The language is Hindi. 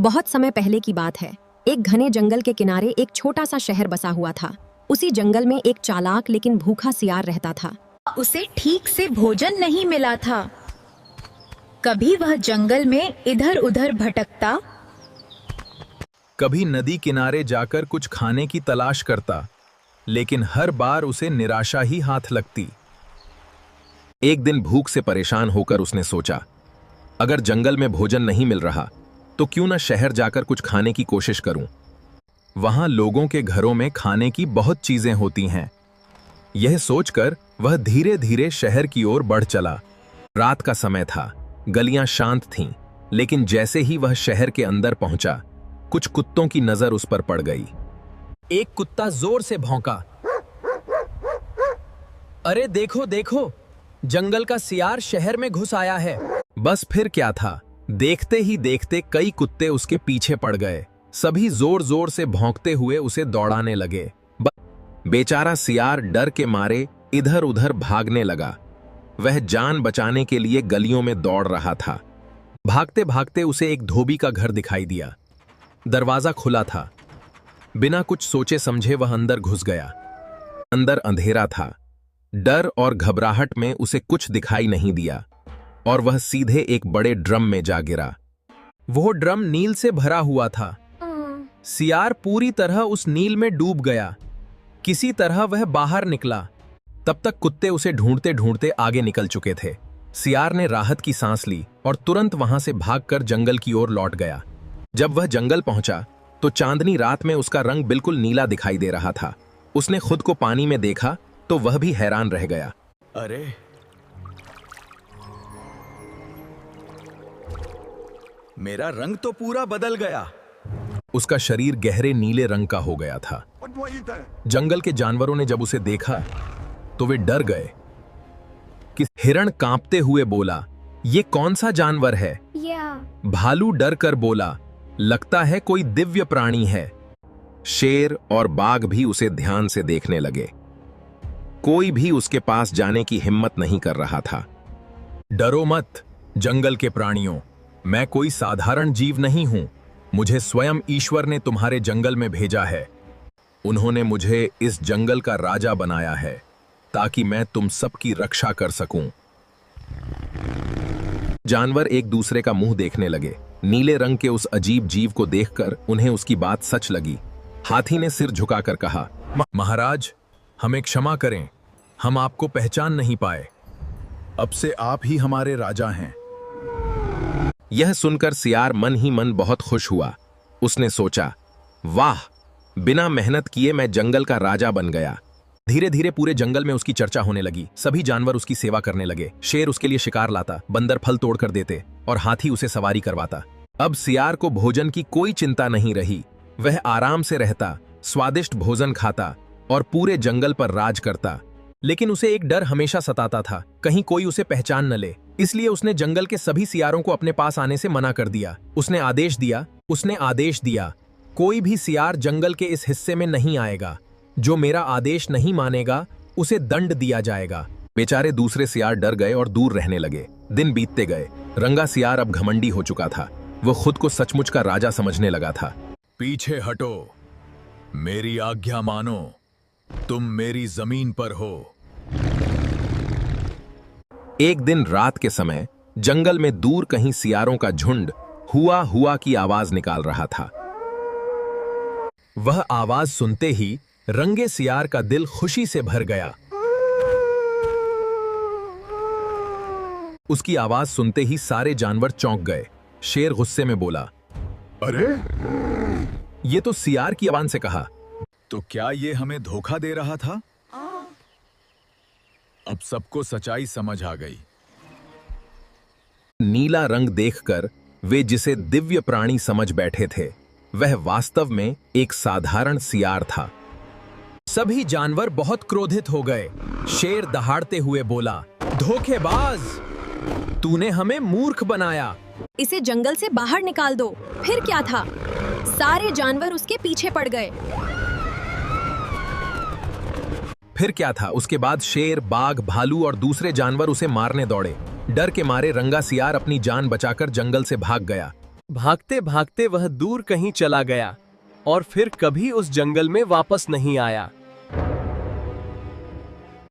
बहुत समय पहले की बात है। एक घने जंगल के किनारे एक छोटा सा शहर बसा हुआ था। उसी जंगल में एक चालाक लेकिन भूखा सियार रहता था। उसे ठीक से भोजन नहीं मिला था। कभी वह जंगल में इधर उधर भटकता, कभी नदी किनारे जाकर कुछ खाने की तलाश करता, लेकिन हर बार उसे निराशा ही हाथ लगती। एक दिन भूख से परेशान होकर उसने सोचा, अगर जंगल में भोजन नहीं मिल रहा तो क्यों न शहर जाकर कुछ खाने की कोशिश करूं। वहां लोगों के घरों में खाने की बहुत चीजें होती हैं। यह सोचकर वह धीरे धीरे शहर की ओर बढ़ चला। रात का समय था, गलियां शांत थीं, लेकिन जैसे ही वह शहर के अंदर पहुंचा, कुछ कुत्तों की नजर उस पर पड़ गई। एक कुत्ता जोर से भौंका, अरे देखो देखो, जंगल का सियार शहर में घुस आया है। बस फिर क्या था, देखते ही देखते कई कुत्ते उसके पीछे पड़ गए। सभी जोर जोर से भौंकते हुए उसे दौड़ाने लगे। बेचारा सियार डर के मारे इधर उधर भागने लगा। वह जान बचाने के लिए गलियों में दौड़ रहा था। भागते भागते उसे एक धोबी का घर दिखाई दिया। दरवाजा खुला था। बिना कुछ सोचे समझे वह अंदर घुस गया। अंदर अंधेरा था। डर और घबराहट में उसे कुछ दिखाई नहीं दिया और वह सीधे एक बड़े ड्रम में जा गिरा। वो ड्रम नील से भरा हुआ था। सियार पूरी तरह उस नील में डूब गया। किसी तरह वह बाहर निकला। तब तक कुत्ते उसे ढूंढते ढूंढते आगे निकल चुके थे। सियार ने राहत की सांस ली और तुरंत वहां से भागकर जंगल की ओर लौट गया। जब वह जंगल पहुंचा तो चांदनी रात में उसका रंग बिल्कुल नीला दिखाई दे रहा था। उसने खुद को पानी में देखा तो वह भी हैरान रह गया। अरे, मेरा रंग तो पूरा बदल गया। उसका शरीर गहरे नीले रंग का हो गया था। जंगल के जानवरों ने जब उसे देखा तो वे डर गए। कि हिरण कांपते हुए बोला, ये कौन सा जानवर है? भालू डर कर बोला, लगता है कोई दिव्य प्राणी है। शेर और बाघ भी उसे ध्यान से देखने लगे। कोई भी उसके पास जाने की हिम्मत नहीं कर रहा था। डरो मत जंगल के प्राणियों, मैं कोई साधारण जीव नहीं हूं। मुझे स्वयं ईश्वर ने तुम्हारे जंगल में भेजा है। उन्होंने मुझे इस जंगल का राजा बनाया है ताकि मैं तुम सबकी रक्षा कर सकूं। जानवर एक दूसरे का मुंह देखने लगे। नीले रंग के उस अजीब जीव को देखकर उन्हें उसकी बात सच लगी। हाथी ने सिर झुकाकर कहा, महाराज, हमें क्षमा करें, हम आपको पहचान नहीं पाए। अब से आप ही हमारे राजा हैं। यह सुनकर सियार मन ही मन बहुत खुश हुआ। उसने सोचा, वाह, बिना मेहनत किए मैं जंगल का राजा बन गया। धीरे धीरे पूरे जंगल में उसकी चर्चा होने लगी। सभी जानवर उसकी सेवा करने लगे। शेर उसके लिए शिकार लाता, बंदर फल तोड़ कर देते और हाथी उसे सवारी करवाता। अब सियार को भोजन की कोई चिंता नहीं रही। वह आराम से रहता, स्वादिष्ट भोजन खाता और पूरे जंगल पर राज करता। लेकिन उसे एक डर हमेशा सताता था, कहीं कोई उसे पहचान न ले। इसलिए उसने जंगल के सभी सियारों को अपने पास आने से मना कर दिया। उसने आदेश दिया, कोई भी सियार जंगल के इस हिस्से में नहीं आएगा। जो मेरा आदेश नहीं मानेगा उसे दंड दिया जाएगा। बेचारे दूसरे सियार डर गए और दूर रहने लगे। दिन बीतते गए। रंगा सियार अब घमंडी हो चुका था। वो खुद को सचमुच का राजा समझने लगा था। पीछे हटो, मेरी आज्ञा मानो, तुम मेरी जमीन पर हो। एक दिन रात के समय जंगल में दूर कहीं सियारों का झुंड हुआ हुआ की आवाज निकाल रहा था। वह आवाज सुनते ही रंगे सियार का दिल खुशी से भर गया। उसकी आवाज सुनते ही सारे जानवर चौंक गए। शेर गुस्से में बोला, अरे, ये तो सियार की आवाज से कहा। तो क्या ये हमें धोखा दे रहा था? अब सबको सच्चाई समझ आ गई। नीला रंग देखकर वे जिसे दिव्य प्राणी समझ बैठे थे, वह वास्तव में एक साधारण सियार था। सभी जानवर बहुत क्रोधित हो गए। शेर दहाड़ते हुए बोला, धोखेबाज, तूने हमें मूर्ख बनाया। इसे जंगल से बाहर निकाल दो। फिर क्या था, सारे जानवर उसके पीछे पड़ गए। फिर क्या था, उसके बाद शेर, बाघ, भालू और दूसरे जानवर उसे मारने दौड़े। डर के मारे रंगा सियार अपनी जान बचाकर जंगल से भाग गया। भागते भागते वह दूर कहीं चला गया और फिर कभी उस जंगल में वापस नहीं आया।